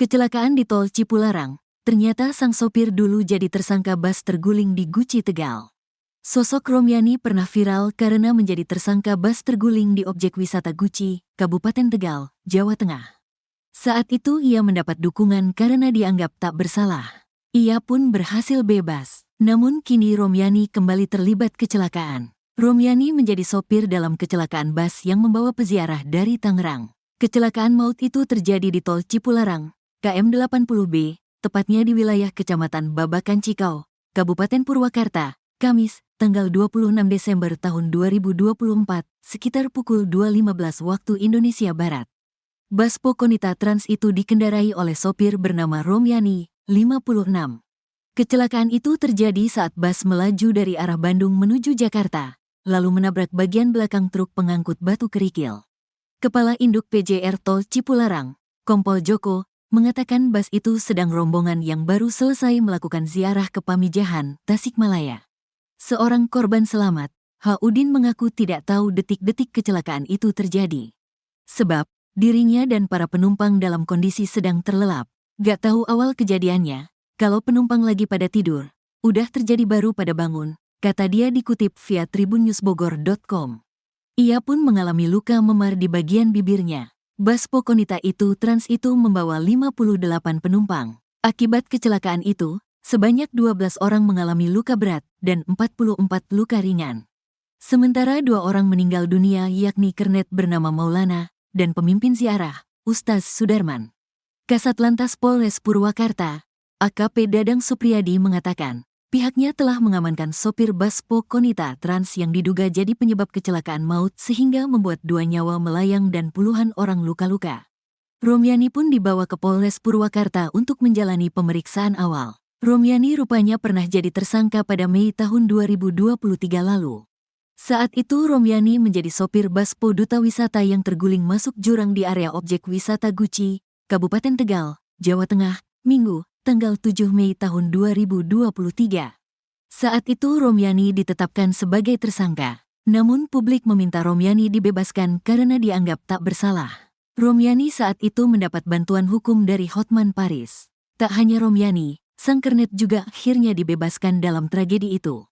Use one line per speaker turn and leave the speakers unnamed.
Kecelakaan di Tol Cipularang, ternyata sang sopir dulu jadi tersangka bus terguling di Guci, Tegal. Sosok Romyani pernah viral karena menjadi tersangka bus terguling di objek wisata Guci, Kabupaten Tegal, Jawa Tengah. Saat itu ia mendapat dukungan karena dianggap tak bersalah. Ia pun berhasil bebas. Namun kini Romyani kembali terlibat kecelakaan. Romyani menjadi sopir dalam kecelakaan bus yang membawa peziarah dari Tangerang. Kecelakaan maut itu terjadi di Tol Cipularang, KM 80B, tepatnya di wilayah Kecamatan Babakan Cikau, Kabupaten Purwakarta, Kamis, tanggal 26 Desember tahun 2024, sekitar pukul 2.15 waktu Indonesia Barat. Bus Pokonita Trans itu dikendarai oleh sopir bernama Romyani, 56. Kecelakaan itu terjadi saat bus melaju dari arah Bandung menuju Jakarta, lalu menabrak bagian belakang truk pengangkut batu kerikil. Kepala Induk PJR Tol Cipularang, Kompol Joko, mengatakan bus itu sedang rombongan yang baru selesai melakukan ziarah ke Pamijahan, Tasikmalaya. Seorang korban selamat, H. Udin, mengaku tidak tahu detik-detik kecelakaan itu terjadi. Sebab, dirinya dan para penumpang dalam kondisi sedang terlelap. Gak tahu awal kejadiannya, kalau penumpang lagi pada tidur, udah terjadi baru pada bangun, kata dia dikutip via tribunnewsbogor.com. Ia pun mengalami luka memar di bagian bibirnya. Bus Pokonita itu Trans itu membawa 58 penumpang. Akibat kecelakaan itu, sebanyak 12 orang mengalami luka berat dan 44 luka ringan. Sementara 2 orang meninggal dunia yakni kernet bernama Maulana dan pemimpin ziarah, Ustaz Sudarman. Kasat Lantas Polres Purwakarta, AKP Dadang Supriyadi mengatakan, pihaknya telah mengamankan sopir bus Pokonita Trans yang diduga jadi penyebab kecelakaan maut sehingga membuat 2 nyawa melayang dan puluhan orang luka-luka. Romyani pun dibawa ke Polres Purwakarta untuk menjalani pemeriksaan awal. Romyani rupanya pernah jadi tersangka pada Mei tahun 2023 lalu. Saat itu Romyani menjadi sopir bus Po Duta Wisata yang terguling masuk jurang di area objek wisata Guci, Kabupaten Tegal, Jawa Tengah, Minggu, tanggal 7 Mei tahun 2023. Saat itu Romyani ditetapkan sebagai tersangka. Namun publik meminta Romyani dibebaskan karena dianggap tak bersalah. Romyani saat itu mendapat bantuan hukum dari Hotman Paris. Tak hanya Romyani, sang kernet juga akhirnya dibebaskan dalam tragedi itu.